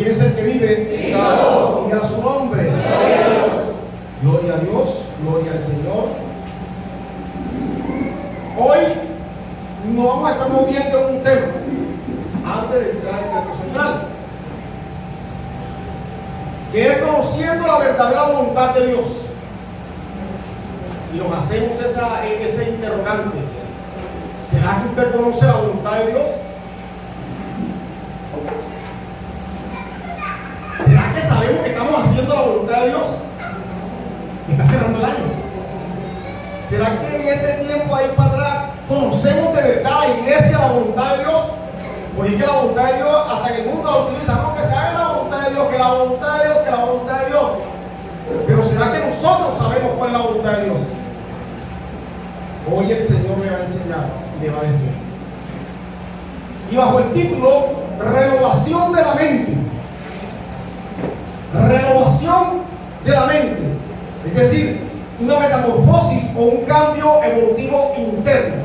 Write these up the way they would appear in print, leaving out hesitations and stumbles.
¿Quién es el que vive? Cristo. Y a su nombre. Gloria a Dios. Gloria a Dios, gloria al Señor. Hoy nos vamos a estar moviendo en un tema antes de entrar al texto central, que es conociendo la verdadera voluntad de Dios. Y nos hacemos ese interrogante: ¿será que usted conoce la voluntad de Dios? ¿Será que sabemos que estamos haciendo la voluntad de Dios? Está cerrando el año. ¿Será que en este tiempo ahí para atrás conocemos de verdad la iglesia, la voluntad de Dios? Porque es que la voluntad de Dios, hasta en el mundo la utilizamos, que se haga la voluntad de Dios, que la voluntad de Dios, que la voluntad de Dios. Pero ¿será que nosotros sabemos cuál es la voluntad de Dios? Hoy el Señor le va a enseñar y le va a decir. Y bajo el título Renovación de la mente. Renovación de la mente. Es decir, una metamorfosis o un cambio evolutivo interno.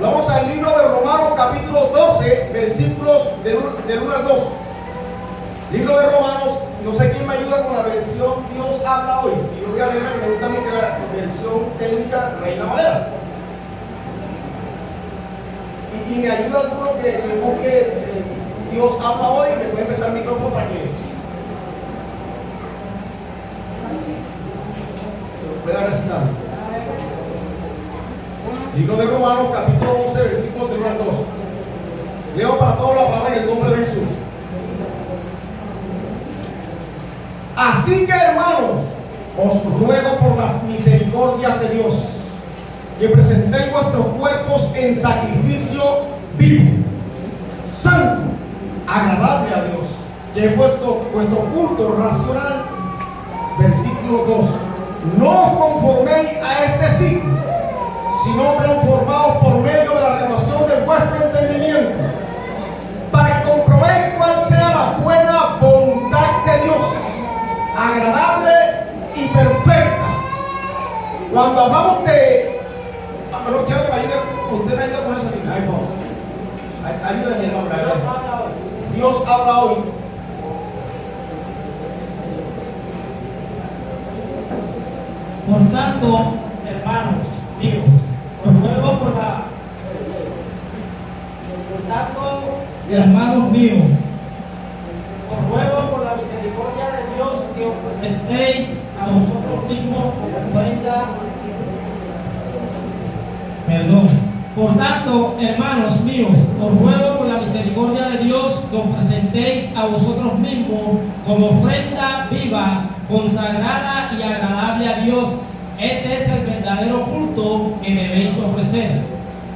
Vamos al libro de Romanos capítulo 12, versículos del 1 al 2. Libro de Romanos, no sé quién me ayuda con la versión Dios habla hoy. Y yo voy a leer la que me gusta a mí, que es la versión técnica Reina Valera. Y me ayuda alguno que me busque Dios habla hoy, me pueden prestar el micrófono para que pueda recitar. Libro de Romanos, capítulo 11, versículos del 1 al 2. Leo para todos la palabra en el nombre de Jesús. Así que, hermanos, os ruego por las misericordias de Dios que presentéis vuestros cuerpos en sacrificio vivo, santo, agradable a Dios, que es vuestro culto racional. Versículo 2. No os conforméis a este siglo, sino transformados por medio de la renovación de vuestro entendimiento, para que comprobéis cuál sea la buena voluntad de Dios, agradable y perfecta. Cuando hablamos de... Pero quiero que me ayude, usted me ayuda con esa línea, por favor. Ayúdenme en el nombre de Dios. Dios habla hoy. Por tanto, hermanos míos, os ruego por la misericordia de Dios que os presentéis a vosotros mismos como ofrenda. Por tanto, hermanos míos, os ruego por la misericordia de Dios que os presentéis a vosotros mismos como ofrenda viva, consagrada y agradable a Dios. Este es el verdadero culto que debéis ofrecer.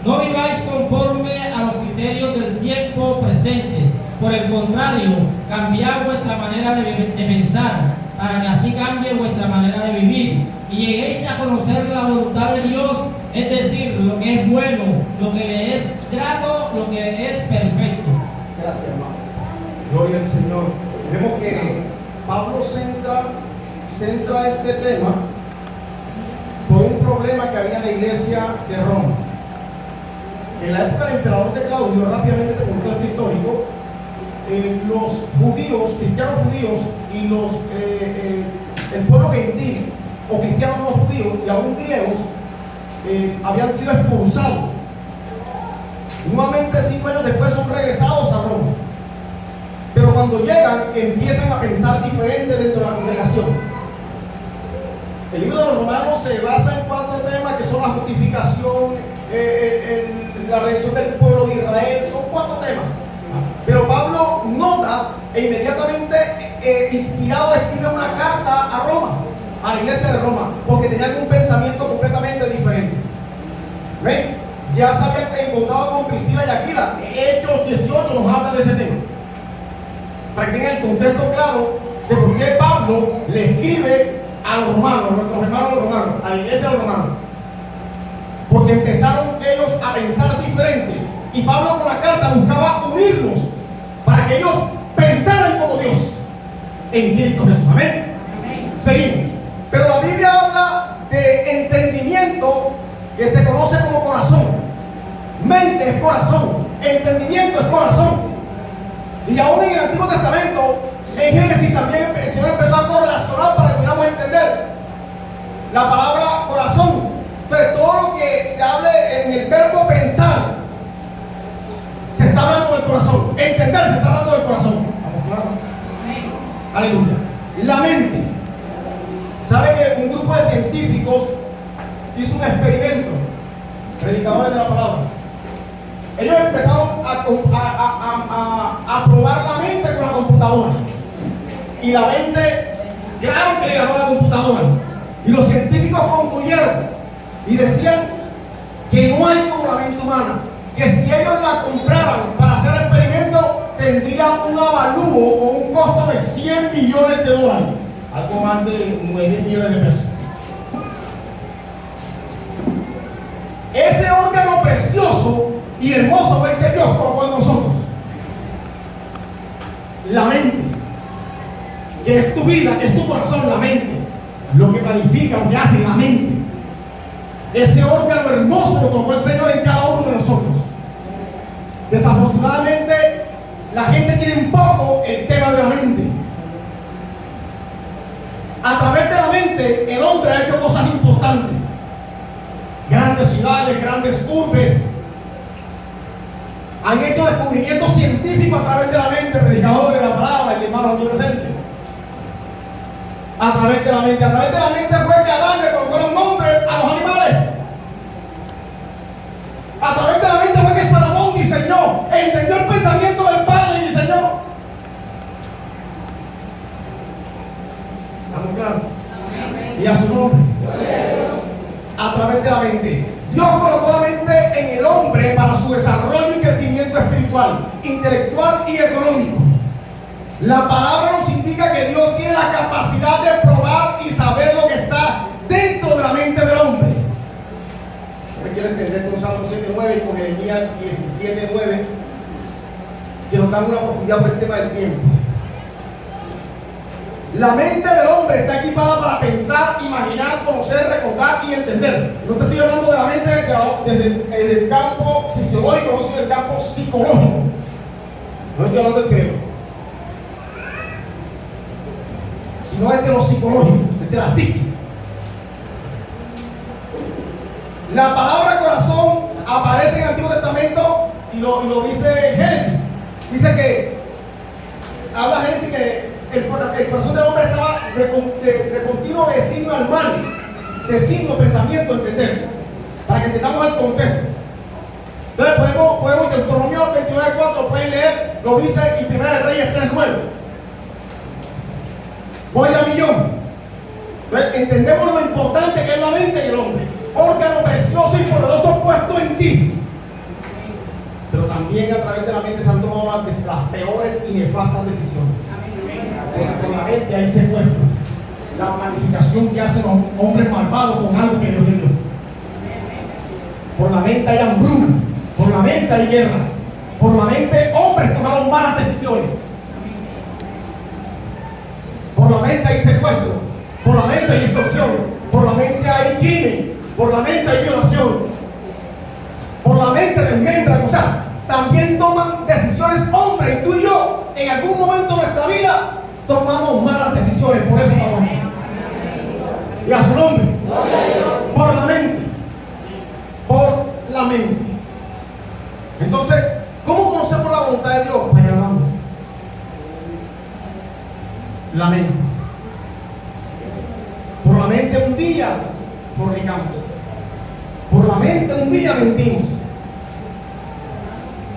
No viváis conforme a los criterios del tiempo presente. Por el contrario, cambiad vuestra manera de pensar, para que así cambie vuestra manera de vivir y lleguéis a conocer la voluntad de Dios, es decir, lo que es bueno, lo que le es grato, lo que es perfecto. Gracias, hermano. Gloria al Señor. Vemos que Pablo centra este tema por un problema que había en la iglesia de Roma. En la época del emperador de Claudio, rápidamente te cuento esto histórico, los judíos, cristianos judíos y el pueblo gentil, o cristianos no judíos y aún griegos, habían sido expulsados. Nuevamente 5 años después son regresados a Roma. Pero cuando llegan empiezan a pensar diferente dentro de la congregación. El libro de los Romanos se basa en 4 temas que son la justificación, la redención del pueblo de Israel. Son 4 temas. Pero Pablo nota e inmediatamente inspirado escribe una carta a Roma, a la iglesia de Roma, porque tenían un pensamiento completamente diferente. ¿Ven? Ya se habían encontrado con Priscila y Aquila. Hechos 18 nos habla de ese tema, para que tengan el contexto claro de por qué Pablo le escribe a los romanos, a nuestros hermanos romanos, a la iglesia de los romanos, porque empezaron ellos a pensar diferente y Pablo con la carta buscaba unirlos para que ellos pensaran como Dios en Cristo Jesús. Amén. Seguimos. Pero la Biblia habla de entendimiento, que se conoce como corazón. Mente es corazón. Entendimiento es corazón. Y aún en el Antiguo Testamento, en Génesis también el Señor empezó a correlacionar para que pudiéramos entender la palabra corazón. Entonces todo lo que se hable en el verbo pensar se está hablando del corazón. Entender se está hablando del corazón. ¿Estamos claros? Aleluya. La mente. ¿Sabe que un grupo de científicos hizo un experimento? Predicadores de la palabra. Ellos empezaron a probar la mente con la computadora. Y la mente, claro que le ganó la computadora. Y los científicos concluyeron y decían que no hay como la mente humana. Que si ellos la compraran para hacer el experimento, tendría un avalúo o un costo de $100 millones. Algo más de 9 millones de pesos. Ese órgano precioso y hermoso fue el que Dios colocó en nosotros. La mente, que es tu vida, que es tu corazón, la mente. Lo que planifica, lo que hace la mente. Ese órgano hermoso lo tocó el Señor en cada uno de nosotros. Desafortunadamente, la gente tiene un poco el tema de la mente. A través de la mente, el hombre ha hecho cosas importantes. Grandes ciudades, grandes urbes han hecho descubrimientos científicos a través de la mente. Predicadores de la palabra, el hermano aquí presente. A través de la mente fue que Adán le colocó los nombres a los animales. A través de la mente fue que Salomón diseñó, entendió el pensamiento del Padre y diseñó. ¿Estamos claros? Y a su nombre. A través de la mente. Dios colocó la mente en el hombre para su desarrollo y crecimiento espiritual, intelectual y económico. La palabra nos indica que Dios tiene la capacidad de probar y saber lo que está dentro de la mente del hombre. Me quiero entender con Salmo 7:9 y con Jeremías 17:9, que nos dan una oportunidad por el tema del tiempo. La mente del hombre está equipada para pensar, imaginar, conocer, recordar y entender. No te estoy hablando de la mente desde el campo fisiológico, no, sino del campo psicológico. No estoy hablando del cerebro, sino desde lo psicológico, desde la psique. La palabra corazón aparece en el Antiguo Testamento y lo dice Génesis. Dice que, habla Génesis que el corazón del hombre estaba de continuo designio al mal, designio, pensamiento, entender, para que entendamos el contexto. Entonces podemos en Deuteronomio 29:4 pueden leer, lo dice y 1 Reyes 3:9. Voy a millón. Entonces entendemos lo importante que es la mente en el hombre, órgano precioso y poderoso puesto en ti. Pero también a través de la mente se han tomado las peores y nefastas decisiones. Porque con la mente hay secuestro, la planificación que hacen los hombres malvados con algo que Dios les dio. Por la mente hay hambruna, por la mente hay guerra, por la mente hombres tomaron malas decisiones. Por la mente hay secuestro, por la mente hay extorsión, por la mente hay crimen, por la mente hay violación, por la mente desmembran. O sea, también toman decisiones hombres. Tú y yo, en algún momento de nuestra vida, tomamos malas decisiones. Por eso vamos. Y a su nombre. Por la mente. Por la mente. Entonces, ¿cómo conocemos la voluntad de Dios? Allá vamos. La mente. Por la mente un día fornicamos. Por la mente un día mentimos.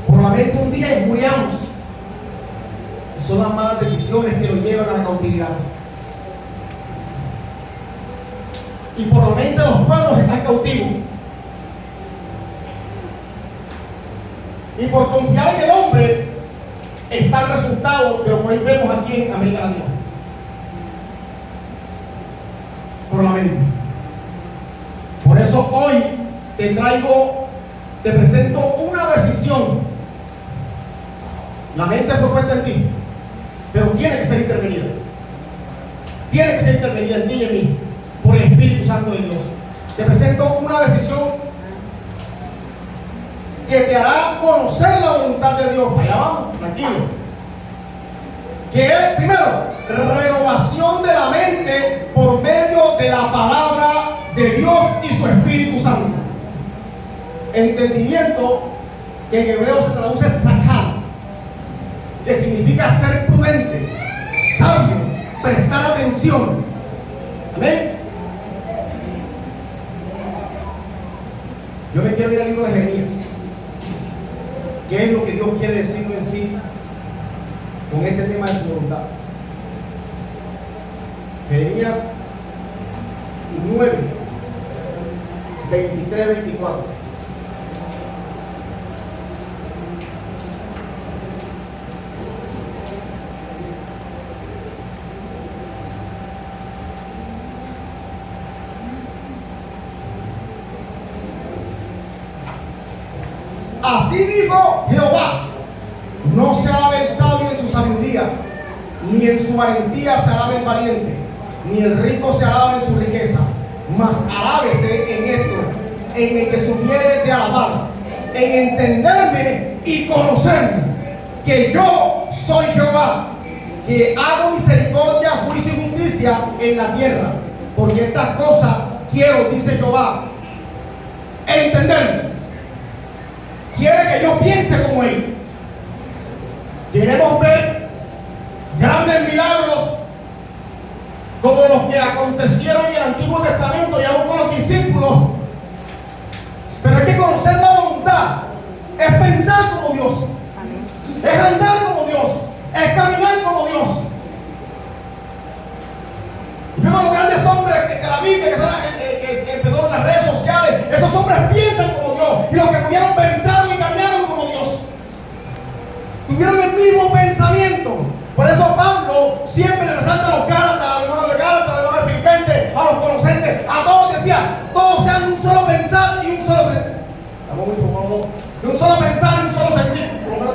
Por la mente un día injuriamos. Son las malas decisiones que nos llevan a la cautividad. Y por la mente los pueblos están cautivos. Y por confiar en el hombre está el resultado de lo que hoy vemos aquí en América Latina. Por la mente. Por eso hoy te presento una decisión. La mente fue puesta en ti, pero tiene que ser intervenida. Tiene que ser intervenida en ti y en mí por el Espíritu Santo de Dios. Te presento una decisión que te hará conocer la voluntad de Dios. Allá vamos, tranquilo. Que es, primero, renovación de la mente por medio de la palabra de Dios y su Espíritu Santo. Entendimiento, que en hebreo se traduce sakar, que significa ser prudente, sabio, prestar atención. Amén. Yo me quiero ir al libro de Jeremías. ¿Qué es lo que Dios quiere decirnos en sí con este tema de su voluntad? Jeremías 9, 23, 24. Así dijo Jehová: no se alabe el sabio en su sabiduría, ni en su valentía se alabe el valiente, ni el rico se alabe en su riqueza, mas alábese en esto, en el que supiere de alabar, en entenderme y conocerme, que yo soy Jehová, que hago misericordia, juicio y justicia en la tierra, porque estas cosas quiero, dice Jehová, entenderme. Quiere que yo piense como Él. Queremos ver grandes milagros como los que acontecieron en el Antiguo Testamento y aún con los discípulos. Pero hay que conocer la voluntad. Es pensar como Dios. Es andar como Dios. Es caminar como Dios. Vemos los grandes hombres de la Biblia que son las redes sociales. Esos hombres piensan como Dios. Y los que pudieron pensar y caminaron como Dios. Tuvieron el mismo pensamiento. Por eso Pablo siempre le resalta a los Gálatas, a los Filipenses, a los Colosenses, a todos decía: todos sean de un solo pensar y un solo sentir. Estamos muy cómodos. De un solo pensar y un solo sentir. Por lo menos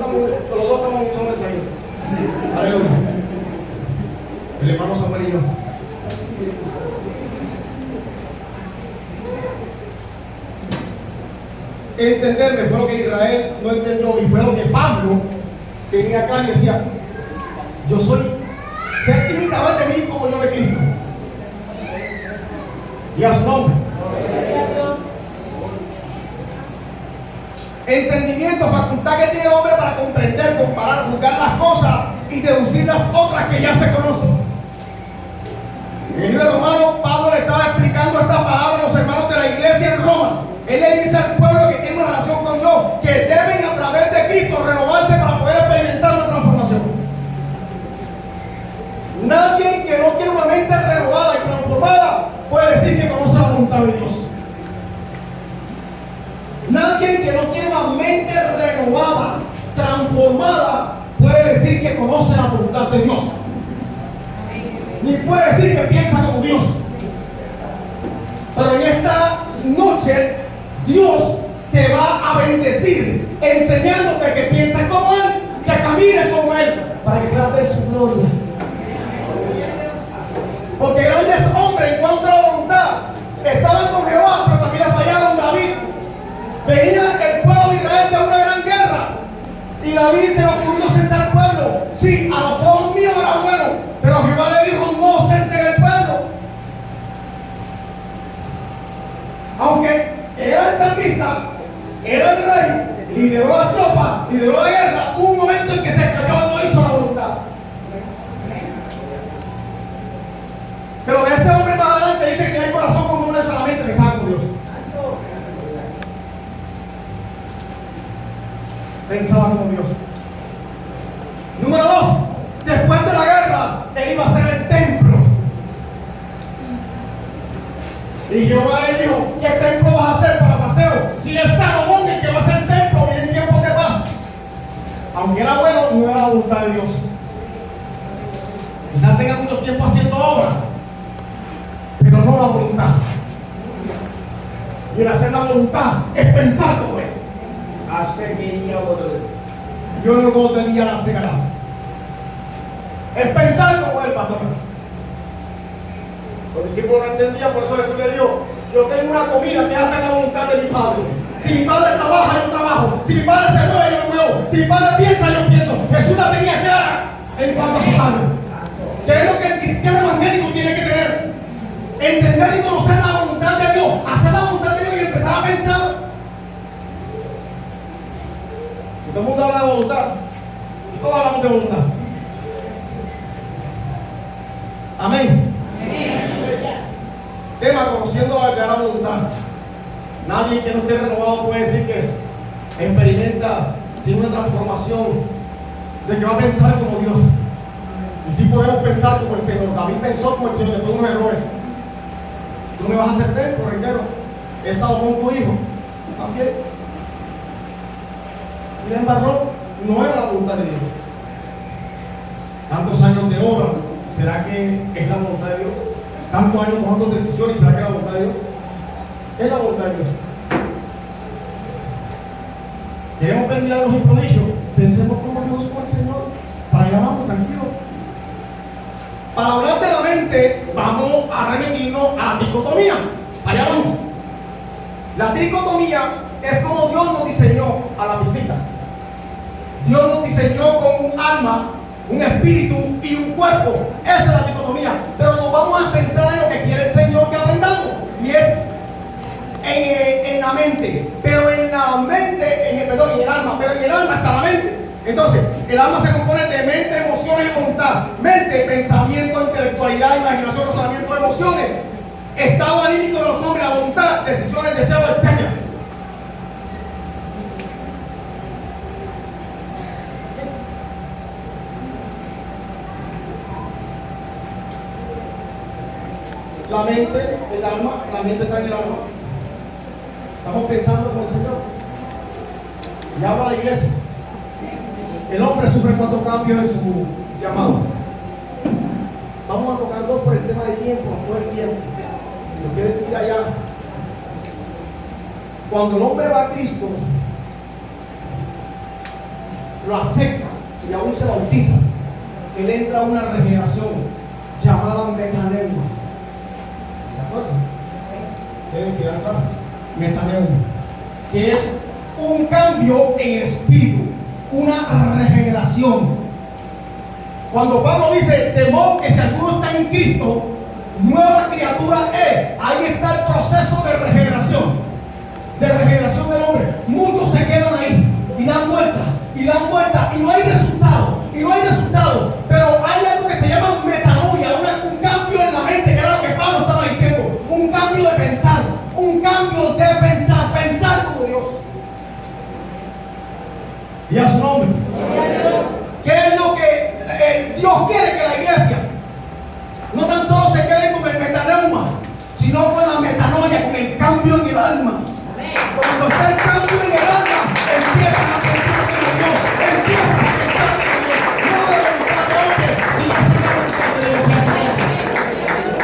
los dos estamos en un solo pensamiento. Aleluya. El hermano Samuel y yo. Entenderme fue lo que Israel no entendió, y fue lo que Pablo venía acá y decía: yo soy ser imitador de mí como yo de Cristo. Y a su nombre. Entendimiento, facultad que tiene el hombre para comprender, comparar, juzgar las cosas y deducir las otras que ya se conocen. En el libro de Romanos, Pablo le estaba explicando esta palabra a los hermanos de la iglesia en Roma. Él le dice al pueblo que tiene una relación con Dios que deben a través de Cristo renovarse para poder experimentar la transformación. Nadie que no tiene una mente renovada y transformada puede decir que conoce la voluntad de Dios. Nadie que no tiene una mente renovada, transformada, puede decir que conoce la voluntad de Dios. Ni puede decir que piensa como Dios. Pero en esta noche Dios te va a bendecir, enseñándote que pienses como Él, que camines como Él, para que puedas ver su gloria. Porque grandes hombres en cuanto a la voluntad estaban con Jehová, pero también le fallaron David. Venía el pueblo de Israel de una gran guerra, y David se le ocurrió censar al pueblo. Sí, a los ojos míos era bueno, pero Jehová le dijo: no censen el pueblo. Aunque era el salmista, era el rey, lideró las tropas, lideró la guerra, hubo un momento en que se cayó, no hizo la voluntad. Pero de ese hombre más adelante dice que no hay corazón como uno solamente que sabe con Dios. Pensaba como Dios. Número 2, después de la guerra, él iba a hacer el templo. Y Jehová le dijo: ¿qué templo vas a hacer para paseo? Si es Salomón el que va a hacer el templo, vienen tiempos de paz. Aunque era bueno, no era la voluntad de Dios. Quizás tenga mucho tiempo haciendo obra, pero no la voluntad. Y el hacer la voluntad es pensar como Él. Yo no gotería la cegada. Es pensar como Él, pastor. Los discípulos no entendían, por eso Jesús le dijo: yo tengo una comida que hace la voluntad de mi Padre. Si mi padre trabaja, yo trabajo. Si mi padre se mueve, yo me muevo. Si mi padre piensa, yo pienso. Jesús la tenía clara en cuanto a su padre. ¿Qué es lo que el cristiano evangélico tiene que tener? Entender y conocer la voluntad de Dios. Hacer la voluntad de Dios y empezar a pensar. Y todo el mundo habla de voluntad. Y todos hablamos de voluntad. Amén. Tema: conociendo la voluntad. Nadie que no esté renovado puede decir que experimenta sin una transformación, de que va a pensar como Dios. Y si podemos pensar como el Señor. David pensó como el Señor después de unos errores. Tú me vas a hacer templo, reitero. Es Salomón tu hijo. También. Y la embarró. No era la voluntad de Dios. Tantos años de obra, ¿será que es la voluntad de Dios? Tantos años tomando decisiones, ¿será que es la voluntad de Dios? Es la voluntad de Dios. Queremos ver milagros y prodigios. Pensemos como Dios con el Señor. Para allá vamos, tranquilo. Para hablar de la mente, vamos a remitirnos a la dicotomía. Allá vamos. La dicotomía es como Dios nos diseñó a las visitas. Dios nos diseñó con un alma, un espíritu y un cuerpo. Esa es la dicotomía. Pero nos vamos a centrar en lo que quiere el Señor que aprendamos. Y es en la mente. Pero en la mente, en el alma. Pero en el alma está la mente. Entonces, el alma se compone de mente, emociones y voluntad. Mente, pensamiento, intelectualidad, imaginación, razonamiento, emociones. Estado anímico de los hombres, la voluntad, decisiones, deseos, etc. La mente, el alma, la mente está en el alma. Estamos pensando con el Señor. Y habla la iglesia. El hombre sufre 4 cambios en su llamado. Vamos a tocar 2 por el tema de tiempo, no por el tiempo. Lo quieren ir allá. Cuando el hombre va a Cristo, lo acepta y aún se bautiza, él entra a una regeneración llamada metaneuma. ¿Se acuerdan? Deben quedar en casa. Metaneuma, que es un cambio en el espíritu, una regeneración. Cuando Pablo dice, de modo que si alguno está en Cristo, nueva criatura es. Ahí está el proceso de regeneración del hombre. Muchos se quedan ahí y dan vueltas y no hay resultado, pero hay algo que se llama metanoia, un cambio en la mente, que era lo que Pablo estaba diciendo, un cambio de pensar, pensar como Dios. Y a su nombre. ¿Qué es lo que Dios quiere? Que la iglesia no tan solo se quede con el metaneuma, sino con la metanoia, con el cambio en el alma. Cuando está el cambio en el alma, empiezan a pensar como Dios, empiezas a pensar como Dios, no de la voluntad de hombre, sino de la voluntad de Dios.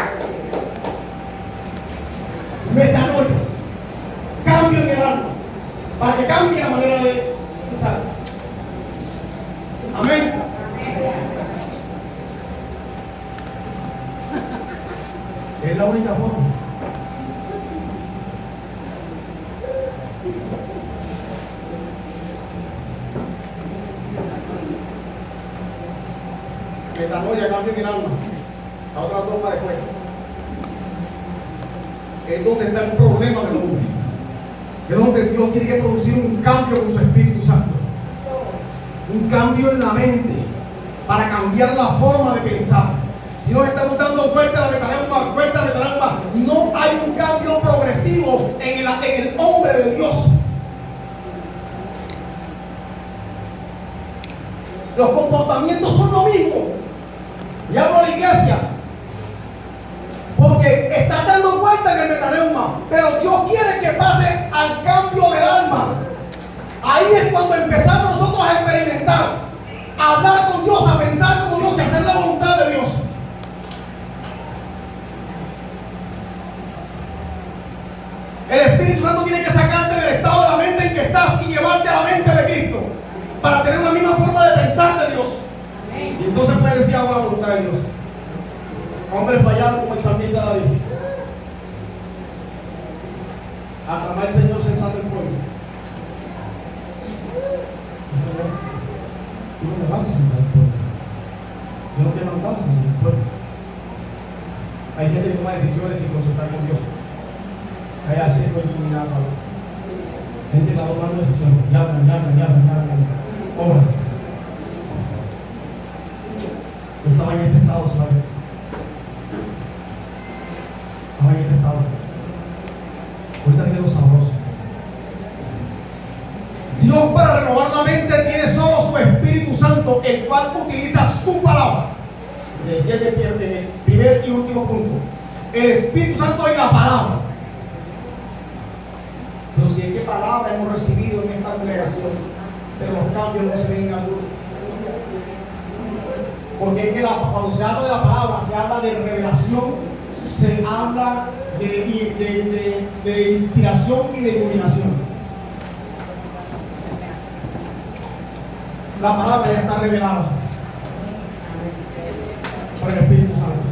Metanoia, cambio en el alma, para que cambie la manera de pensar. Amén. Es la única forma. Metanoia, cambio en el alma. La otra toma después. Es donde está el problema del hombre. Es donde Dios tiene que producir un cambio con su Espíritu Santo. Un cambio en la mente para cambiar la forma de pensar. Si nos estamos dando vuelta a la metaneuma, no hay un cambio progresivo en el hombre de Dios. Los comportamientos son lo mismo. Y hablo a la iglesia, porque está dando vuelta en el metaneuma, pero Dios quiere que pase al cambio del alma. Ahí es cuando empezamos nosotros a experimentar, a hablar con Dios, a pensar como Dios y a hacer la voluntad de Dios. El Espíritu Santo tiene que sacarte del estado de la mente en que estás y llevarte a la mente de Cristo para tener la misma forma de pensar de Dios. Y entonces puedes decir ahora la voluntad de Dios. Hombre fallado como el salmista David. Aclamar al Señor cesando el pueblo. Hay gente que toma decisiones sin consultar con Dios. Hay haciendo iluminado. Gente que está tomando decisiones. Llaman. Obras. Yo estaba en este estado, ¿sabes? Estaba en este estado. Ahorita tiene lo sabroso. Dios, para renovar la mente, tiene solo su Espíritu Santo, el cual utiliza su palabra. Le decía que en el primer y último punto, el Espíritu Santo es la palabra. Pero si es que palabra hemos recibido en esta congregación, pero los cambios no se ven en algunos. Porque es que cuando se habla de la palabra, se habla de revelación, se habla de inspiración y de iluminación. La palabra ya está revelada por el Espíritu Santo.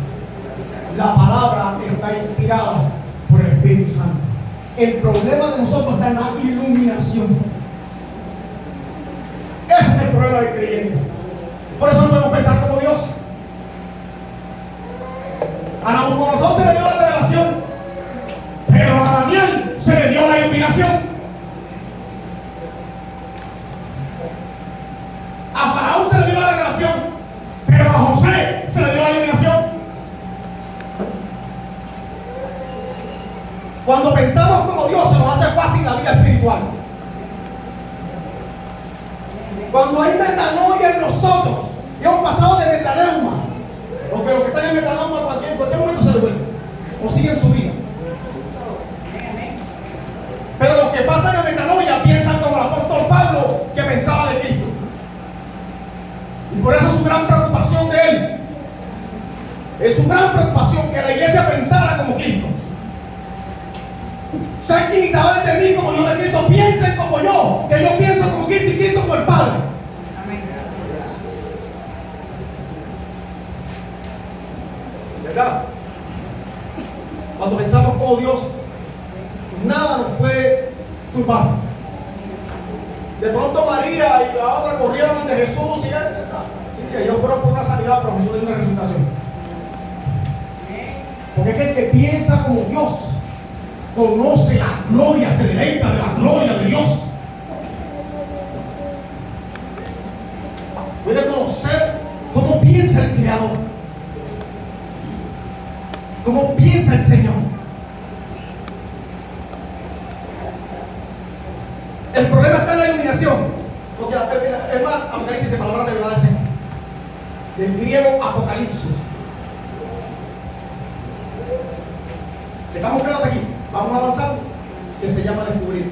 La palabra está inspirada por el Espíritu Santo. El problema de nosotros está en la iluminación. Ese es el problema del creyente. Por eso no podemos pensar como Dios. A Nabucodonosor se le dio la revelación, pero a Daniel se le dio la iluminación. A Faraón se le dio la revelación, pero a José se le dio la iluminación. Cuando pensamos como Dios, se nos hace fácil la vida espiritual. Cuando hay metanoia en nosotros, y hemos pasado de metaneuma, porque los que están en metaneuma en cualquier momento se devuelven o siguen su vida. Pero los que pasan a metanoia piensan como el apóstol Pablo, que pensaba de Cristo. Y por eso es su gran preocupación de él. Es su gran preocupación que la iglesia pensara como Cristo. Sean imitadores de mí como yo de Cristo. Piensen como yo, que yo pienso como Cristo y Cristo como el Padre. ¿Verdad? Cuando pensamos como Dios, nada nos puede turbar. De pronto María y la otra corrieron ante Jesús y ellos fueron por una sanidad, pero Jesús le dio una resucitación. Porque es que el que piensa como Dios conoce la gloria, se deleita de la gloria de Dios. Puede conocer cómo piensa el Creador, cómo piensa el Señor. El problema está en la iluminación, porque es más, Apocalipsis de palabra revelada del griego apocalipsis. ¿Estamos claros aquí? Vamos a avanzar, que se llama descubrir.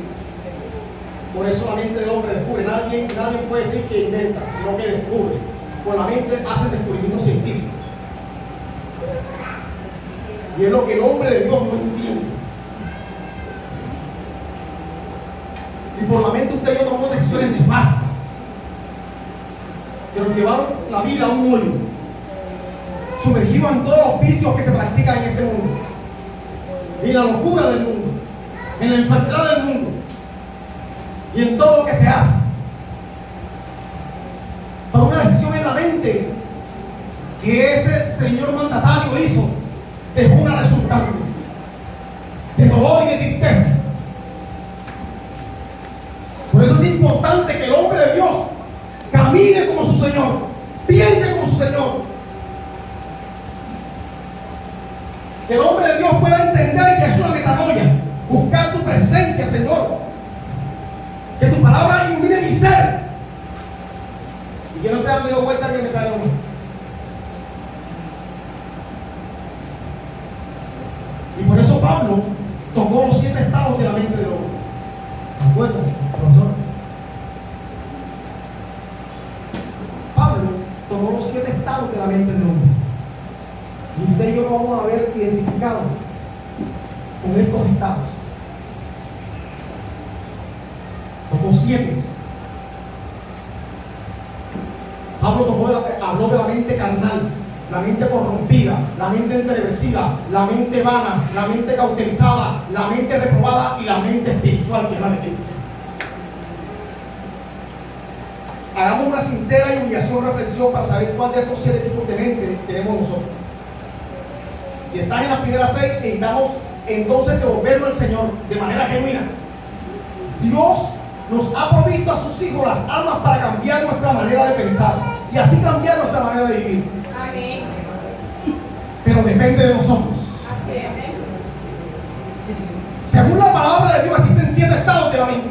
Por eso la mente del hombre descubre. Nadie puede decir que inventa, sino que descubre. Por la mente hace descubrimiento científico. Y es lo que el hombre de Dios no entiende. Y por la mente usted y yo tomamos decisiones nefastas que nos llevaron la vida a un hoyo, sumergidos en todos los vicios que se practican en este mundo, y en la locura del mundo, en la enfermedad del mundo, y en todo lo que se hace. Para una decisión en la mente que ese señor mandatario hizo, dejó una resultante de dolor y de tristeza. Por eso es importante que el hombre de Dios camine como su Señor, piense como su Señor. Que el hombre de Dios pueda entender que es una metanoia, buscar tu presencia, Señor. Que tu palabra ilumine mi ser y que no te dando vuelta que me cae el hombre. Y por eso Pablo tocó los 7 estados de la mente del hombre. ¿Se acuerdan, profesor? Pablo tomó los 7 estados de la mente del hombre. Y usted y yo nos vamos a ver identificados con estos estados. Tocó 7. Pablo habló de la mente carnal, la mente corrompida, la mente entenebrecida, la mente vana, la mente cauterizada, la mente reprobada y la mente espiritual, que es la de Cristo. Hagamos una sincera y humillación reflexión para saber cuál de estos 7 tipos de mente tenemos nosotros. Si estás en las primeras 6, necesitamos entonces devolverlo al Señor de manera genuina. Dios nos ha provisto a sus hijos las armas para cambiar nuestra manera de pensar y así cambiar nuestra manera de vivir. Amén. Pero depende de nosotros. Amén. Según la palabra de Dios, existen 7 estados de la vida.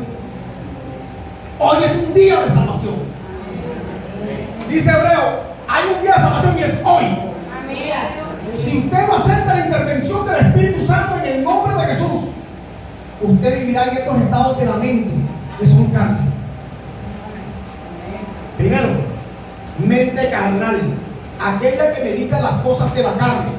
Hoy es un día de salvación. Dice Hebreo, hay un día de salvación y es hoy. Amén. Si usted no acepta la intervención del Espíritu Santo en el nombre de Jesús, usted vivirá en estos estados de la mente que son cáncer. Primero, mente carnal, aquella que medita las cosas de la carne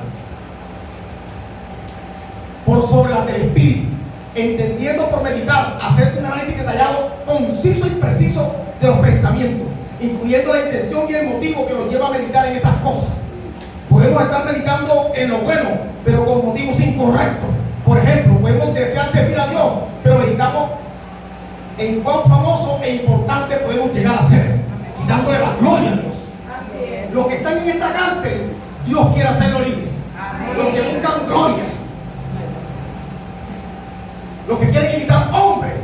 por sobre las del Espíritu, entendiendo por meditar, hacer un análisis detallado, conciso y preciso de los pensamientos, incluyendo la intención y el motivo que nos lleva a meditar en esas cosas. Podemos estar meditando en lo bueno, pero con motivos incorrectos. Por ejemplo, podemos desear servir a Dios, pero meditamos en cuán famoso e importante podemos llegar a ser, quitándole la gloria a Dios. Así es. Los que están en esta cárcel, Dios quiere hacerlo libre. Los que buscan gloria, los que quieren imitar hombres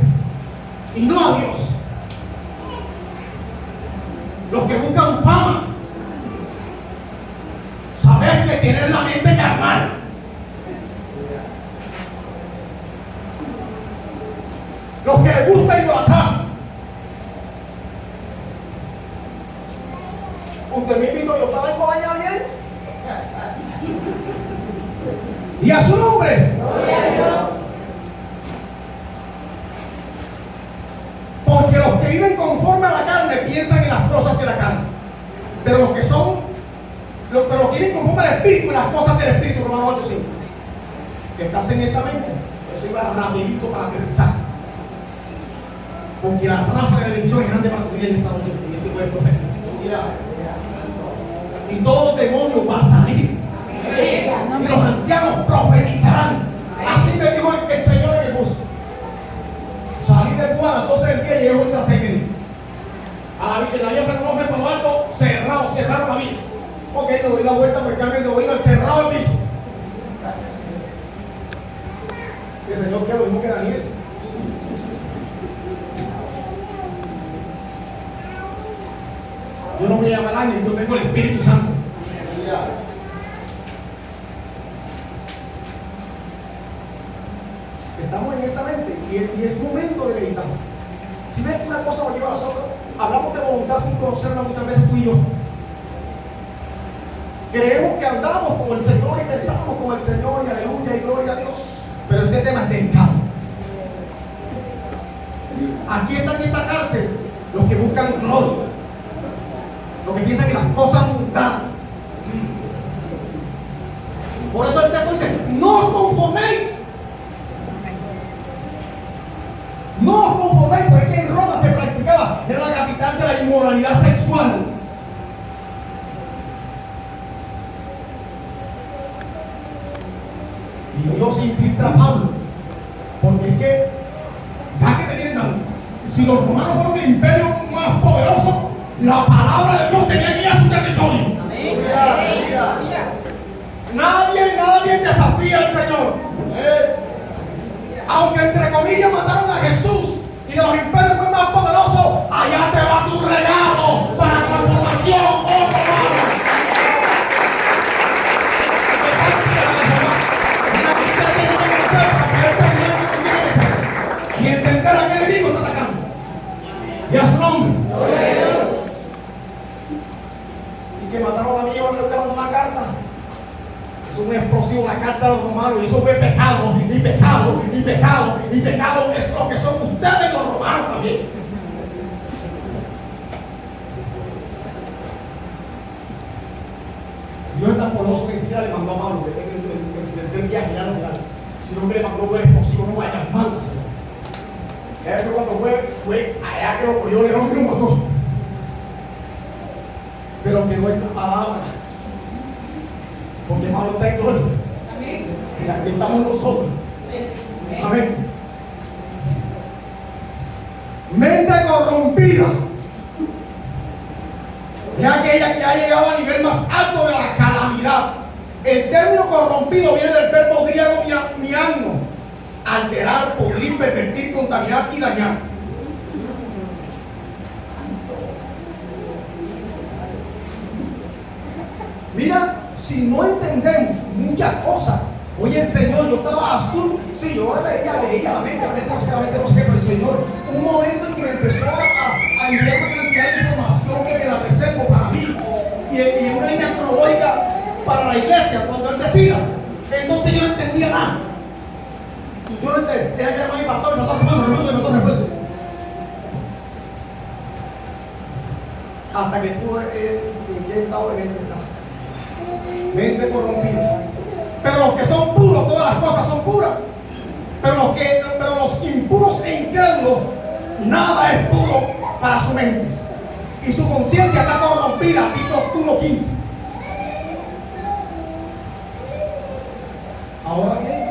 y no a Dios, los que buscan fama, saber que tienen la mente carnal. Los que les gusta idolatrar. Usted me invitó, yo estaba en Cobaña bien. Y a su nombre. Gloria a Dios. Porque los que viven conforme a la carne piensan en las cosas de la carne. Pero los que viven conforme al Espíritu, en las cosas del Espíritu, Romanos 8:5. Que estás en esta mente. Eso iba rapidito para aterrizar. Porque la raza de bendición es grande para tu vida en esta noche. En este cuerpo perfecto. Y todo demonio va a salir. Y los ancianos profetizarán. Así me dijo el Señor en el bus. Salí del bus a las 12 del día y llegué a 6 de en la vía San Onofre por lo alto, cerraron la vía. Ok, le doy la vuelta por el cambio de oído, cerrado el piso. Y el Señor, que lo mismo que Daniel. Yo no voy a llamar a alguien, yo tengo el Espíritu Santo. Estamos en esta mente y es momento de meditar. Si ves que una cosa nos lleva a nosotros, hablamos de voluntad sin conocerla muchas veces tú y yo. Creemos que andamos con el Señor y pensamos con el Señor y aleluya y gloria a Dios. Pero este tema es delicado. Aquí están en esta cárcel los que buscan gloria, los que piensan en las cosas mundanas. Por eso el texto dice, no os conforméis. No os conforméis, porque en Roma se practicaba, era la capital de la inmoralidad sexual. Y Dios infiltra a Pablo, porque es que, ya que te vienen dando, si los romanos fueron el imperio más poderoso, la palabra de Dios tenía que ir a su territorio. Nadie desafía al Señor. Aunque entre comillas mataron a Jesús y de los imperios fue más poderoso, allá te va tu regalo para transformación. Y entender a qué enemigo está atacando. Y a su nombre. Y que mataron a mi hijo, le mandó una carta. Es una explosión, una carta de los romanos, y eso fue pecado, y pecado, y pecado, y pecado. Es lo que son ustedes los romanos también. Dios es tan poderoso que ni siquiera le mandó a Pablo, que en el tercer viaje ya no final, sino que le mandó un explosivo, no vaya mal, Señor. Ya que cuando fue allá que lo cogió León y lo mató. Pero quedó esta palabra. Porque Pablo está en gloria. Y aquí estamos nosotros. Amén. Mente corrompida es aquella que ha llegado al nivel más alto de la calamidad. El término corrompido viene del verbo griego miano, alterar, pudrir, pervertir, contaminar y dañar. Mira, si no entendemos muchas cosas, oye, el Señor, yo estaba azul, sí, yo leía la mente, no sé qué, pero el Señor, un momento en que me empezó a enviar una cantidad de información que me la reservo para mí, y una línea cronológica para la iglesia, cuando Él decida. Entonces yo no entendía nada. Yo no entendía, tenía que llamar a mi pastor, refuerzo. Hasta que estuve intentado en esta casa. Mente corrompida. Pero los que son puros, todas las cosas son puras. Pero los impuros e incrédulos, nada es puro para su mente. Y su conciencia está corrompida. Tito 1:15. Ahora bien,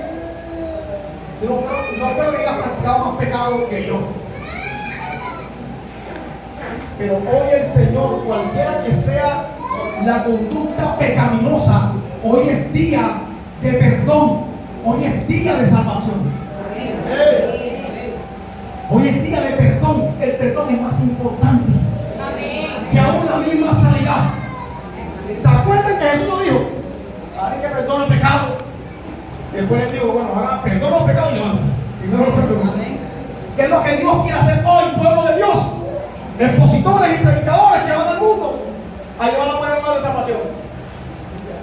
yo no creo que haya practicado más pecado que yo. Pero hoy el Señor, cualquiera que sea la conducta pecaminosa, hoy es día de perdón, hoy es día de salvación. Hoy es día de perdón. El perdón es más importante que aún la misma sanidad. ¿Se acuerdan que Jesús lo dijo? Ahora que perdona el pecado. Después él dijo, bueno, ahora perdona los pecados y levanta. Y no lo perdona. ¿Qué es lo que Dios quiere hacer hoy, pueblo de Dios? Expositores y predicadores que van al mundo a llevar la buena nueva de salvación.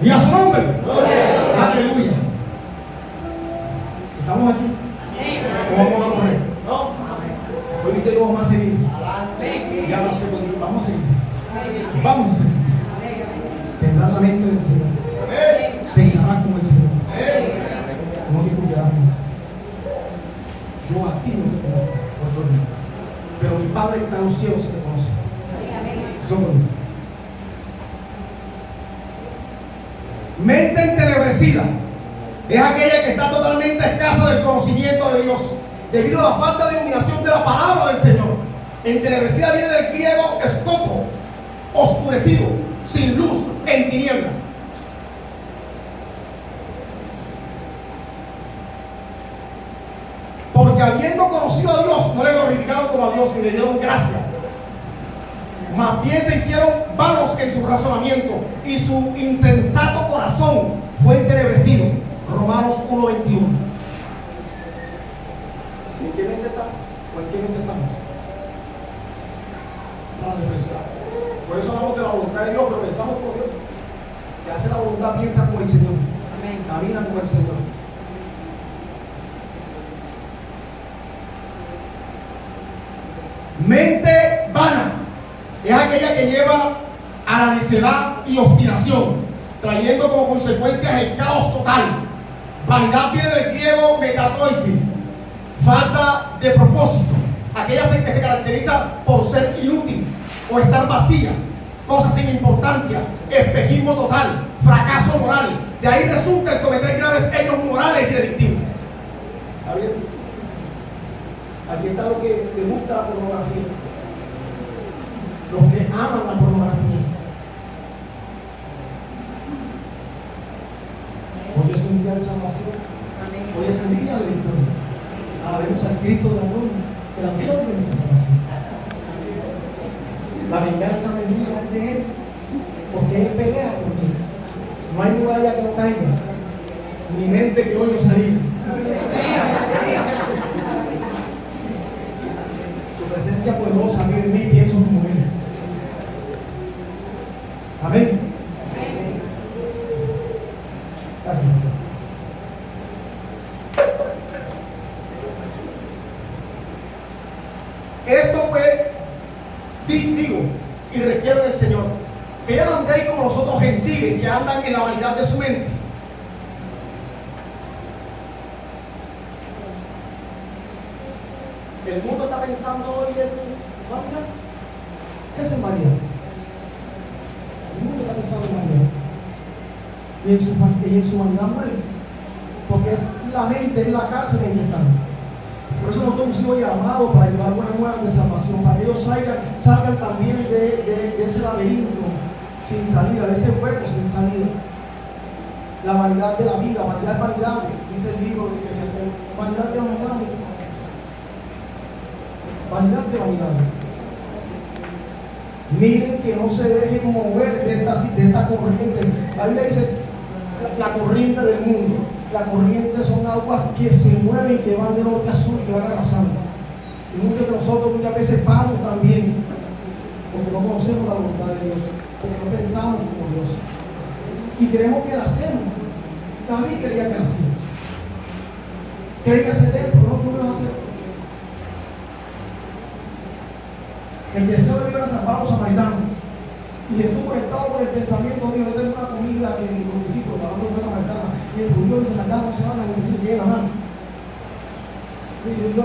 Y a su nombre. Aleluya. ¿Estamos aquí? ¿O vamos a poner? No. Hoy te digo, vamos a seguir. Ya no sé cuándo. Vamos a seguir. Vamos a seguir. Tendrá la mente del Señor. Pensará como el Señor. No te cuidarás. Yo a ti no te conozco, por eso mismo. Pero mi Padre que está en los cielos te conoce. Somos mente entenebrecida es aquella que está totalmente escasa del conocimiento de Dios debido a la falta de iluminación de la palabra del Señor. Entenebrecida viene del griego escoto, oscurecido, sin luz, en tinieblas. Porque habiendo conocido a Dios, no le glorificaron como a Dios ni le dieron gracia. Más bien se hicieron vanos en su razonamiento y su insensato corazón fue entenebrecido. Romanos 1:21. ¿En qué mente estamos? ¿O en qué mente estamos? Para reflexionar. Por eso hablamos de la voluntad de Dios, pero pensamos por Dios. Que hace la voluntad, piensa como el Señor. Camina como el Señor. Mente vana es aquella que lleva a la necedad y obstinación, trayendo como consecuencias el caos total. Vanidad viene del griego metatoides, falta de propósito, aquella que se caracteriza por ser inútil o estar vacía, cosas sin importancia, espejismo total, fracaso moral. De ahí resulta el cometer graves hechos morales y delictivos. ¿Está bien? Aquí está lo que le gusta la pornografía. Los que aman la pornografía. Hoy es un día de salvación. Hoy es un día de victoria. Alabemos al Cristo de la gloria, que la gloria de nuestra salvación. La venganza vendida es de Él, porque Él pelea por mí. No hay muralla que no caiga, ni mente que hoy no salga. Su presencia poderosa vive en mí, pienso como Él. Amén. Gracias. Esto fue digo y requiere del Señor que ya no andéis como los otros gentiles que andan en la vanidad de su mente. El mundo está pensando hoy es vanidad. ¿Qué es vanidad? El mundo está pensando en vanidad. Y en su vanidad muere. Porque es la mente, es la cárcel en que están. Por eso nosotros hemos sido llamados para llevar buenas nuevas de salvación, para que ellos salgan también de ese laberinto sin salida, de ese hueco sin salida. La vanidad de la vida, vanidad, vanidad, dice el libro que se vanidad de vanidades. Vanidad de vanidades. Miren que no se dejen mover de esta corriente. La Biblia dice la corriente del mundo. La corriente son aguas que se mueven y que van de norte a sur y que van arrasando. Y muchos de nosotros muchas veces vamos también porque no conocemos la voluntad de Dios, porque no pensamos como Dios. Y creemos que la hacemos. David creía que la hacía. Creía ser él, pero no tú lo vas a hacer. El deseo de Dios era salvar a los samaritanos. Y Jesús, conectado con el pensamiento, dijo: yo tengo una comida que los discípulos estaban con una samaritana. Y el judío y el samaritano se van a decir bien la mano. Y yo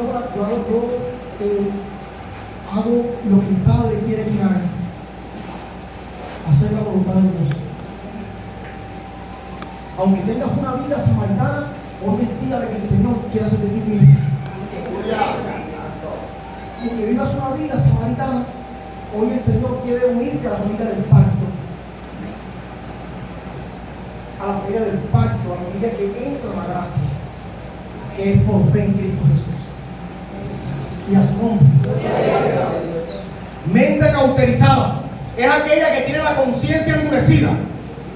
hago lo que mi Padre quiere que haga. Hacer la voluntad de Dios. Aunque tengas una vida samaritana, hoy es día de que el Señor quiera hacer de ti mismo. Aunque vivas una vida samaritana, hoy el Señor quiere unirte a la familia del pacto. A la familia del pacto, a la familia que entra en la gracia, que es por fe en Cristo Jesús. Y a su nombre. Mente cauterizada es aquella que tiene la conciencia endurecida.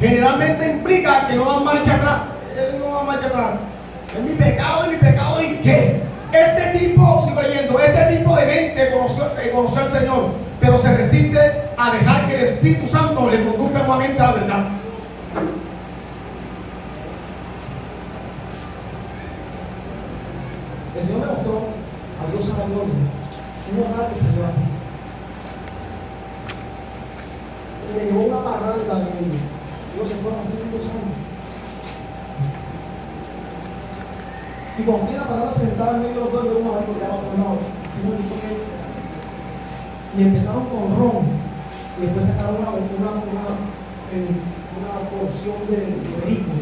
Generalmente implica que no da marcha atrás. Él no da marcha atrás. Es mi pecado, ¿y qué? Este tipo, sigo leyendo, este tipo de mente conoció al Señor, pero se resiste a dejar que el Espíritu Santo le conduzca nuevamente a la verdad. El Señor me mostró a Dios a la gloria una hogar que salió aquí. Y me llevó una parranda de ellos. Ellos se fueron hace 2 años. Y cuando tiene la parranda sentada en medio de los dos de uno, ahí porque era por un lado, y empezaron con ron, y después sacaron una porción de perico.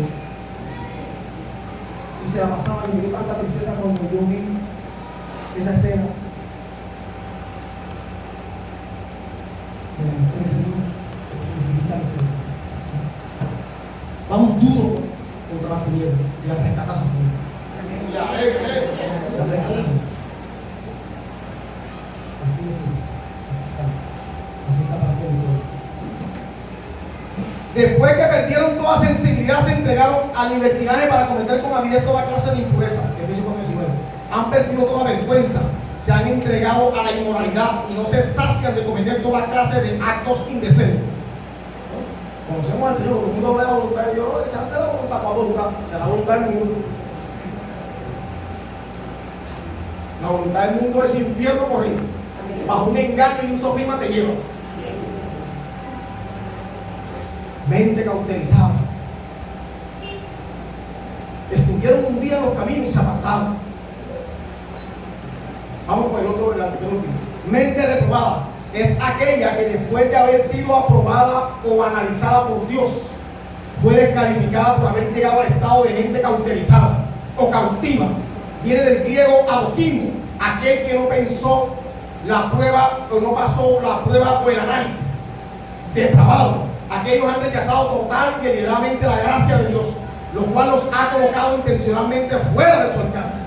Y se la pasaban, y me dio tanta tristeza cuando yo vi esa escena. Vamos duro contra las tinieblas y las rescatas a todos. Así es. Así está partiendo. Después que perdieron toda sensibilidad, se entregaron al libertinaje para cometer con avidez toda clase de impureza. Efesios 4:19. Han perdido toda vergüenza, se han entregado a la inmoralidad y no se sacian de cometer toda clase de actos indecentes. Conocemos al Señor, todo el mundo habla de la voluntad de Dios, echaste la voluntad para voluntad, o la voluntad del mundo. La voluntad del mundo es infierno corrido. Bajo un engaño y un sofisma te lleva. Mente cauterizada. Estuvieron un día en los caminos y se apartaron. Vamos por el otro, el antepenúltimo. Mente reprobada es aquella que después de haber sido aprobada o analizada por Dios, fue descalificada por haber llegado al estado de mente cauterizada o cautiva. Viene del griego adoquimo, aquel que no pensó la prueba o no pasó la prueba o el análisis. Depravado, aquellos han rechazado total y deliberadamente la gracia de Dios, lo cual los ha colocado intencionalmente fuera de su alcance.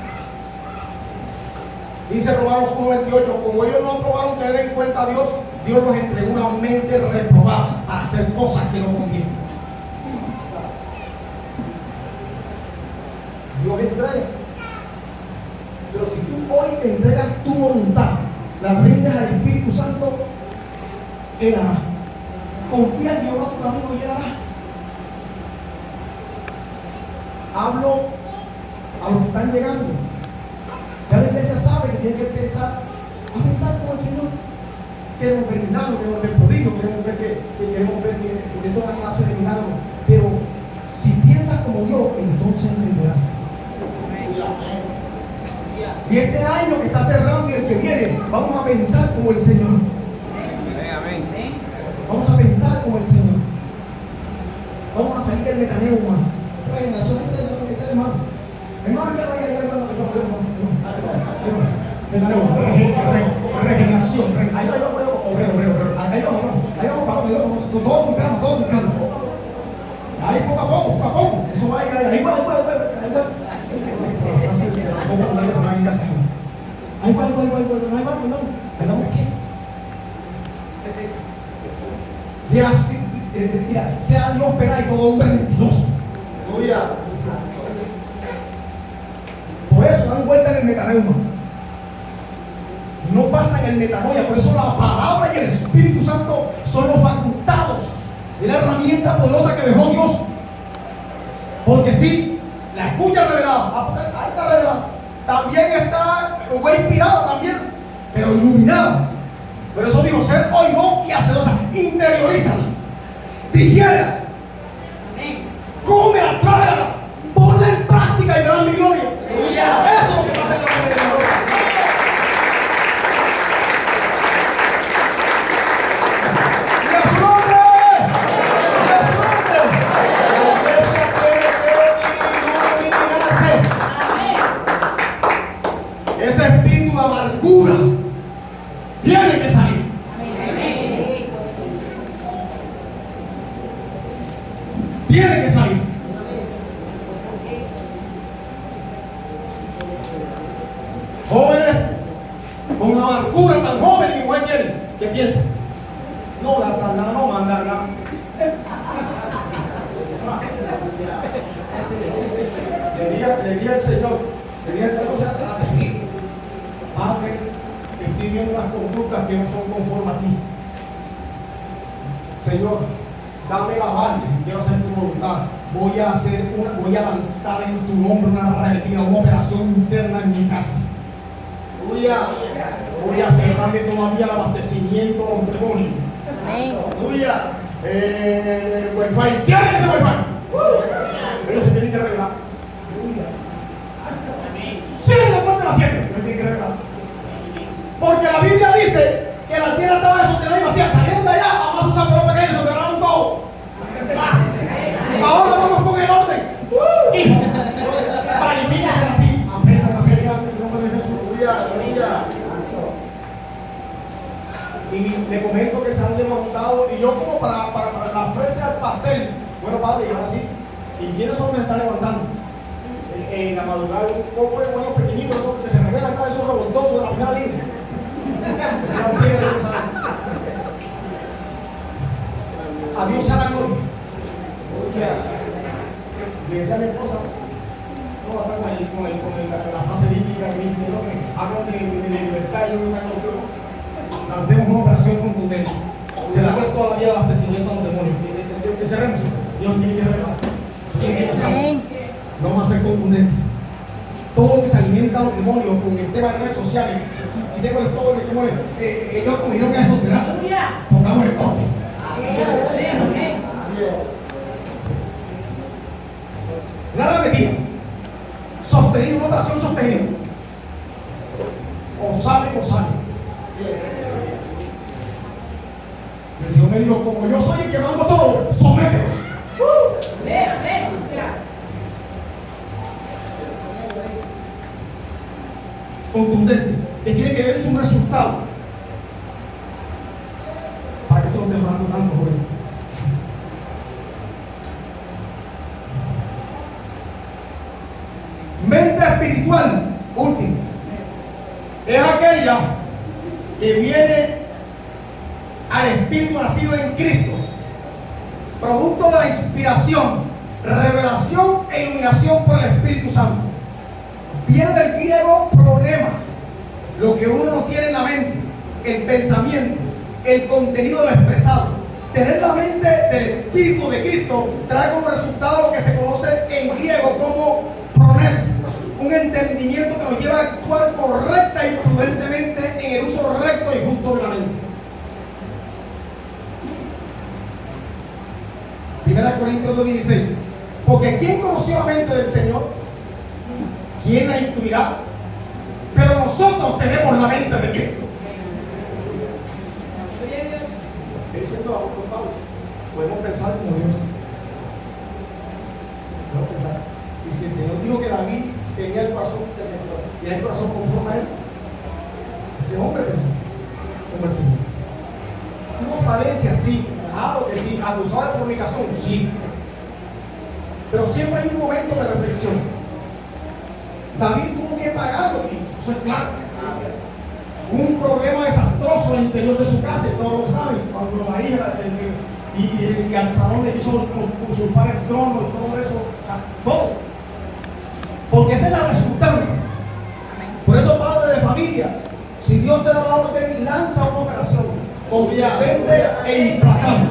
Dice Romanos 1:28, como ellos no aprobaron tener en cuenta a Dios, Dios los entregó una mente reprobada para hacer cosas que no convienen. Dios entrega. Pero si tú hoy te entregas tu voluntad, la rindes al Espíritu Santo, Él hará. Confía en Jehová tu camino y Él hará. Hablo a los que están llegando. Ya la iglesia sabe que tiene que pensar como el Señor. Queremos ver milagros, queremos ver prodigios, queremos ver de toda clase de milagros. Pero si piensas como Dios, entonces entenderás. Y este año que está cerrando y el que viene, vamos a pensar como el Señor. Vamos a pensar como el Señor. Vamos a salir del metaneo humano. Hermano, que vaya, hermano. Regeneración. Ahí vamos, obrero. Ahí vamos, todo con calma. Ahí poco a poco. Eso ¿Ahí vamos qué? Mira, sea Dios, pero hay todo hombre mentiroso. Por eso dan vuelta en el metaneuma. No pasan el metanoia. Por eso la palabra y el Espíritu Santo son los facultados. Es la herramienta poderosa que dejó Dios. Porque sí, la escucha revelada, ahí está revelada. También está, fue inspirada también, pero iluminada. Por eso dijo, ser oidor y hacedosa. Interiorízala, digiérala, cómela, tráela, ponla en práctica y verás mi gloria. Eso es lo que pasa en la gloria de Dios. ¡Y a su nombre! ¡Y a su nombre! La iglesia tiene que iluminarse. Ese espíritu de amargura tiene que salir. Tiene que salir. Jóvenes con amargura tan joven y igual quieren. ¿Qué piensan? No, la tanda no manda nada. Le dije al Señor, le dije esta cosa a ti. Padre, estoy viendo unas conductas que no son conformes a ti. Señor, dame la banda, quiero hacer tu voluntad. Voy a lanzar en tu nombre una retirada, una operación interna en mi casa. Voy a cerrarle todavía el abastecimiento a los demonios. Aleluya. Wi-Fi, cierren ese Wi-Fi. Ellos se tienen que arreglar. Cierren la puerta de la sierra. Ellos tienen que arreglar. Porque la Biblia dice que la tierra estaba desordenada y vacía. Salieron de allá, vamos a usar por pequeños y se cerraron todo. Ahora vamos con el orden. Hijo, planifíquese así. Aprenda a pelear en el nombre de Jesús. Y le comento que se han levantado. Y yo, como para la fresa al pastel. Bueno, padre, y ahora sí. ¿Y quiénes son los que están levantando? En la madrugada, un poco de demonios pequeñitos, esos que se revelan acá, esos revoltosos de la primera línea. A Dios sea la gloria. Le decía a mi esposa, no va a estar con la frase bíblica que dice, no, que hablan de libertad y una cosa. Lancemos una operación contundente. Se la toda la vida de abastecimiento a los demonios. Que cerremos. Dios tiene que revelar. Vamos a ser contundentes. Todo lo que se alimenta a los demonios con el tema de redes sociales y tengo todo el tema de ellos cogieron que eso pongamos el corte. Así es. Una repetida. Sostenido, una operación sostenida. O sale. Así es. El Señor me dijo, como yo soy el que mando todo, somételos. Contundente, que tiene que ver un resultado. Para que esto no esté hablando tanto por él. Mente espiritual, último, es aquella que viene al espíritu nacido en Cristo, producto de la inspiración, revelación e iluminación por el Espíritu Santo. Viene del griego problema, lo que uno no tiene en la mente, el pensamiento, el contenido de lo expresado. Tener la mente del Espíritu de Cristo trae como resultado lo que se conoce en griego como pronesis, un entendimiento que nos lleva a actuar correcta y prudentemente en el uso recto y justo de la mente. 1 Corintios 2:16. Porque ¿quién conoció la mente del Señor? ¿Quién la instruirá? Pero nosotros tenemos la mente de Cristo. Diciendo a Pablo, podemos pensar como Dios. Podemos pensar. Y si el Señor dijo que David tenía el corazón conforme a él, ese hombre pensó como el Señor. Tuvo falencias, sí, claro que sí. Acusado de fornicación, sí. Pero siempre hay un momento de reflexión. David tuvo que pagar lo que hizo, eso es claro. un problema desastroso al interior de su casa, y todos lo saben, cuando la hija y Absalón le quiso usurpar el trono y todo eso, o sea, todo. Porque esa es la resultante. Por eso, padre de familia, si Dios te da la orden, lanza una operación contundente e implacable.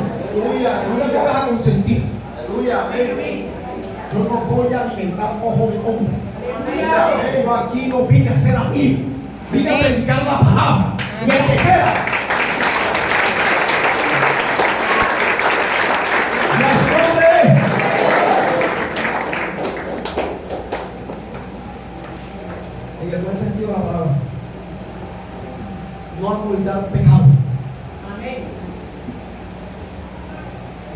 No te vas a consentir. Yo no voy a alimentar ojos de hombre. Yo aquí no vine a ser amigo, vine a predicar la palabra. Y el que quiera, y a su nombre, en el buen sentido de la palabra, no ocultar pecado.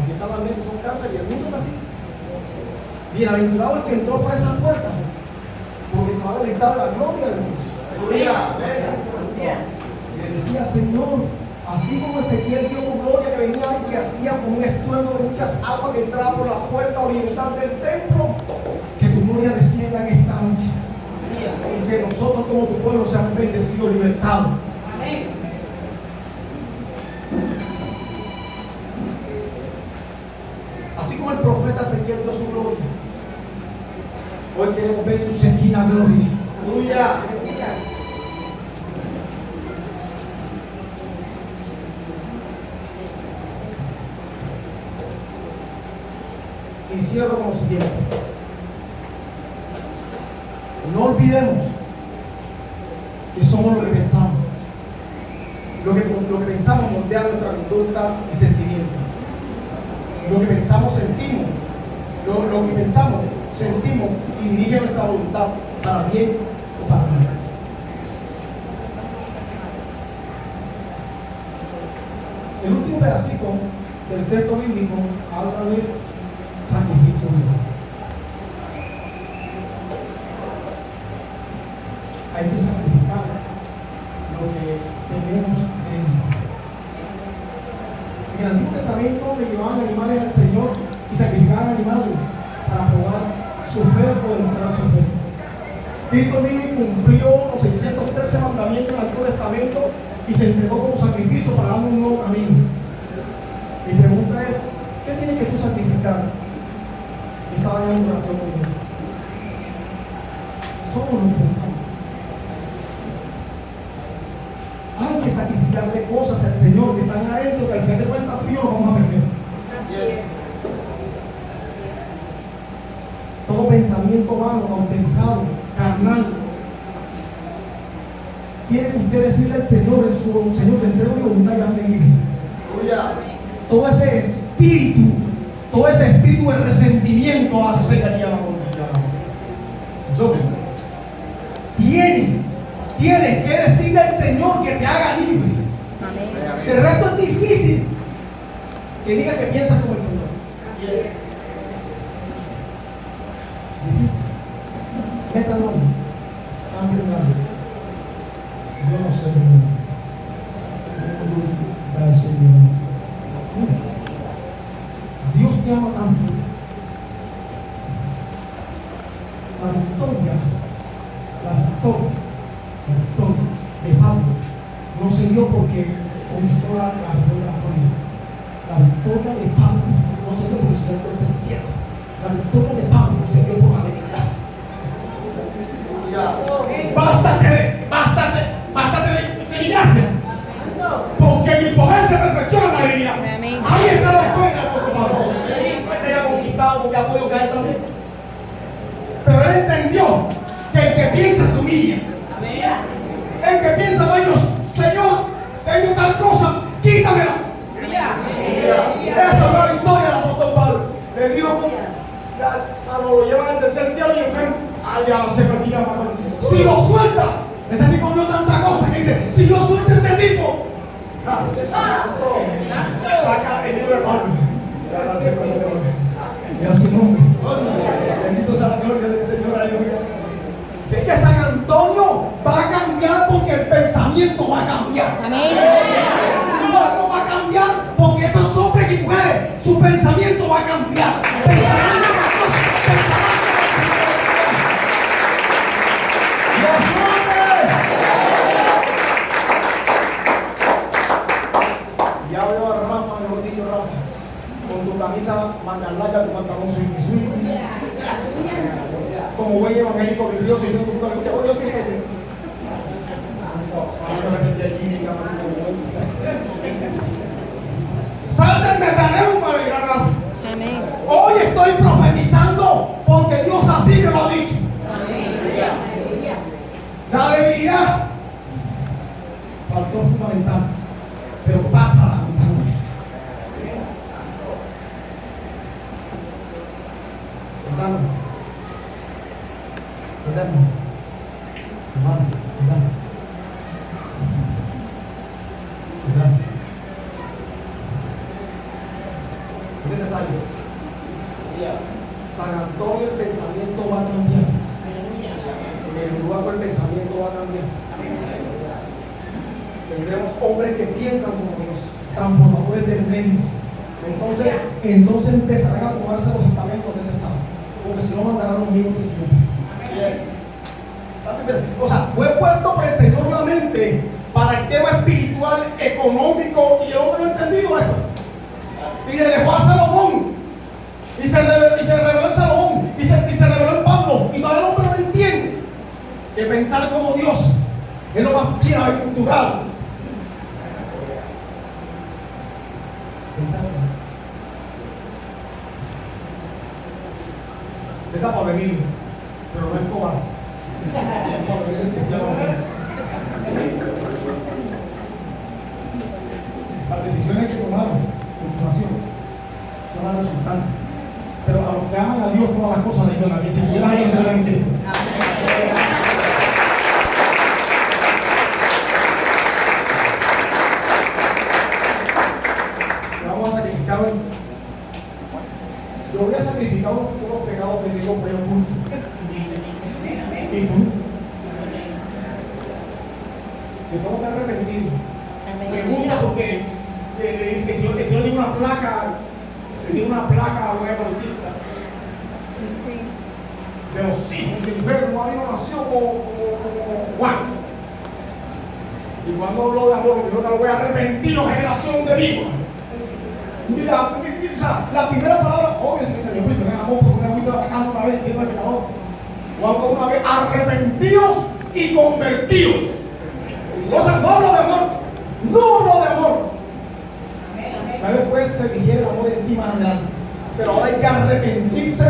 Aquí están las mentes, son cáncer y el mundo está así. Bienaventurado el que entró por esa puerta, porque se va a deleitar la gloria de Dios. Le decía, Señor, así como Ezequiel vio tu gloria que venía y que hacía como un estruendo de muchas aguas que entraban por la puerta oriental del templo, que tu gloria descienda en esta noche. Y que nosotros como tu pueblo seamos bendecidos y libertados. Así como el profeta Ezequiel vio su gloria, hoy queremos ver tu Shekinah gloria. Aleluya. Y cierro con lo siguiente. No olvidemos que somos lo que pensamos. Lo que pensamos moldea nuestra conducta y sentimientos. Lo que pensamos, sentimos. Lo que pensamos, sentimos y dirige nuestra voluntad para bien o para mal. El último pedacito del texto bíblico habla de sacrificio vivo. Hay que sacrificar lo que tenemos dentro. En el Antiguo Testamento le llevaban animales al Señor y sacrificaban animales para probar su fe o demostrar su fe. Cristo vino y cumplió los 613 mandamientos del Antiguo Testamento y se entregó como sacrificio para darnos un nuevo camino. Mi pregunta es, ¿qué tienes que tú sacrificar? Estaba en una oración con Dios. Somos los que pensamos. Hay que sacrificarle cosas al Señor que están adentro, que al final de cuentas tú y yo nos vamos a perder. Todo pensamiento vano, autorizado, carnal, tiene que usted decirle al Señor, Señor, te entrego mi voluntad y hazme libre. Todo ese espíritu de resentimiento aceleraría la voluntad. Tienes que decirle al Señor que te haga libre. De resto es difícil que diga que piensas como el Señor. Difícil. Métalo. Yo no sé. Dios te ama tanto. La victoria de Pablo no se dio porque conquistó la región de la Florida. La victoria de Pablo no se dio porque se dio el cielo. La victoria de Pablo se dio por la debilidad. Bástate de gracia. Porque mi poder se perfecciona en la debilidad. Ahí está la victoria del apóstol Pablo. Te haya conquistado porque ha podido caer también. Pero él entendió que el que piensa se humilla. El que piensa, vaya, Señor, tengo tal cosa, quítamela. Esa es la victoria del apóstol Pablo. Le dijo, lo llevan al tercer cielo y enfermo. Ya se me olvida, mamá. Si lo suelta, ese tipo vio tanta cosa que dice, si yo suelto a este tipo, saca el libro de Pablo. Y a su nombre. Bendito sea la gloria del Señor, aleluya. Es que San Antonio va a cambiar porque el pensamiento va a cambiar. Amén. No va a cambiar porque esos hombres y mujeres, su pensamiento va a cambiar. como buen evangélico virtuoso, diciendo que Dios tiene que decir. Sal del metaneo para ir a la. Amén. Hoy estoy profetizando porque Dios así me lo ha dicho. La debilidad faltó fundamental, pero pasa la mitad. Hermano, hermano, hermano, hermano, hermano. Es necesario. San Antonio, el pensamiento va a cambiar. En el lugar el pensamiento va a cambiar. Tendremos hombres que piensan como Dios, transformadores del medio. Entonces empezarán a tomarse los estamentos de este estado, porque si no mandarán los mismos que siempre. O sea, fue puesto por el Señor la mente para el tema espiritual, económico, y el hombre no ha entendido esto. Y le dejó a Salomón, y se reveló en Salomón, y se reveló en Pablo, y todavía el hombre no entiende que pensar como Dios es lo más bienaventurado. Pensar como está para venir, pero no es cobarde. Las decisiones que tomamos a continuación son las resultantes. Pero a los que aman a Dios, todas las cosas de Dios, si pudieras ayudar en Cristo. Vamos a sacrificar hoy. Yo voy a sacrificar unos pecados que tengo por oculto. ¿Y tú? Yo tengo que arrepentir. Me gusta porque le dice que el Señor tiene una placa, voy a política de los hijos del Verbo. A mí no nació como Juan. Y cuando hablo de amor, yo no voy a arrepentir, generación de vivos. Mira, la primera palabra, obvio, es que se me olvidó, me amor, porque me ha visto atacando una vez diciendo al pecador. Juan con una vez, arrepentidos y convertidos. O sea, no hablo de amor, no hablo de amor. Ya después se digiere el amor en ti más adelante. Pero ahora hay que arrepentirse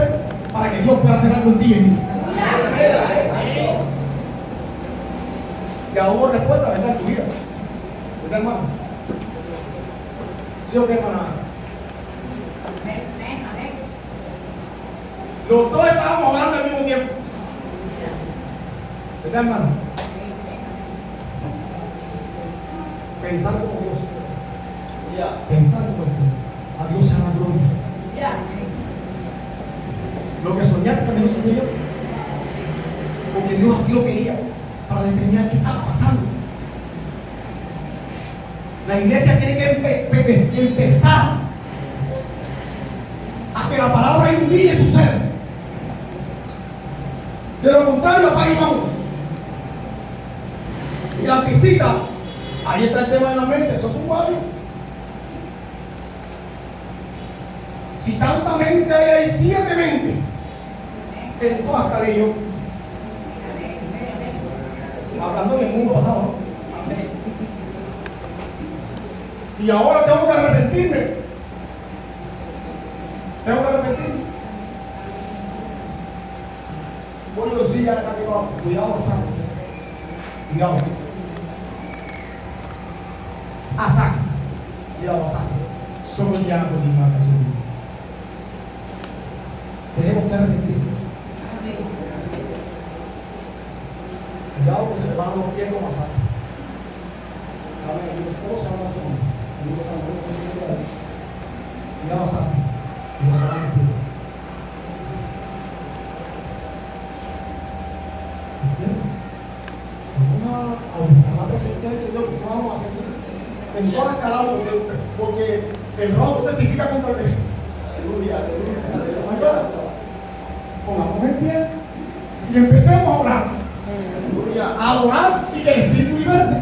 para que Dios pueda hacer algo en ti y en mí. Ya hubo respuesta, ¿verdad? En tu vida. ¿Verdad, hermano? ¿Sí o qué, hermana? Los dos estábamos hablando al mismo tiempo. ¿Verdad, hermano? Pensar como Dios. Pensar como el Señor. A Dios sea la gloria. Lo que soñaste también lo soñé yo. Porque Dios así lo quería, para determinar qué estaba pasando. La iglesia tiene que empezar a que la palabra ilumine su ser. De lo contrario, apaga y vámonos. Y la visita, ahí está el tema de la mente, eso es un barrio. Si tanta mente hay 7 mentes en todas Calillo, hablando del mundo pasado, ¿no? Y ahora tengo que arrepentirme. Tengo que arrepentirme. Voy a decir ya, cuidado, Asaf. Cuidado. Asaf. Cuidado, Asaf. Somos ya con mi madre. Tenemos que arrepentir. Cuidado que se le van los pies como Asaf. Amén. ¿Cómo se llama ese hombre? Cuidado, Asaf. Y le van los pies. ¿Es cierto? A la presencia del Señor, ¿qué vamos a hacer? En todas escalamos, porque el rojo testifica contra el viejo. Aleluya, aleluya. Pongamos en pie y empecemos a orar. A adorar y que el Espíritu liberte.